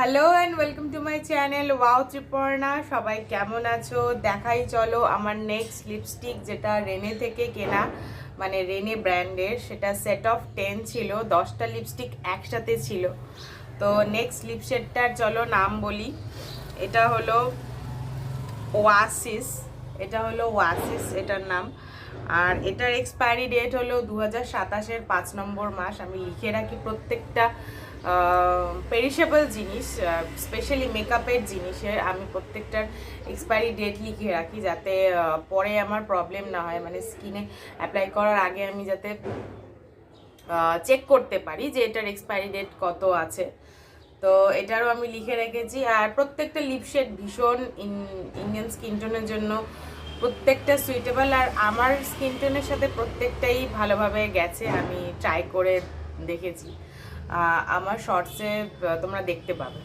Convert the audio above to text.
Hello and welcome to my channel wow Triparna. সবাই কেমন আছো? দেখাই চলো আমার নেক্সট লিপস্টিক, যেটা রেনে থেকে কেনা, মানে রেনে ব্র্যান্ডের। সেটা সেট অফ 10 ছিল, 10টা লিপস্টিক একসাথে ছিল। তো নেক্সট লিপস্টিকটার চলো নাম বলি। এটা হলো ওয়াসিস। এটার নাম। আর এটার এক্সপায়ারি ডেট হলো 2027-এর 5 নম্বর মাস। আমি লিখে রাখি প্রত্যেকটা পেরিশেবল জিনিস, স্পেশালি মেকআপের জিনিসের আমি প্রত্যেকটার এক্সপায়ারি ডেট লিখে রাখি, যাতে পরে আমার প্রবলেম না হয়। মানে স্কিনে অ্যাপ্লাই করার আগে আমি যাতে চেক করতে পারি যে এটার এক্সপায়ারি ডেট কত আছে। তো এটারও আমি লিখে রেখেছি। আর প্রত্যেকটা লিপশেড ভীষণ ইন্ডিয়ান স্কিন টোনের জন্য প্রত্যেকটা সুইটেবল, আর আমার স্কিন টোনের সাথে প্রত্যেকটাই ভালোভাবে গেছে। আমি ট্রাই করে দেখেছি, আমার শর্টসে তোমরা দেখতে পাবে।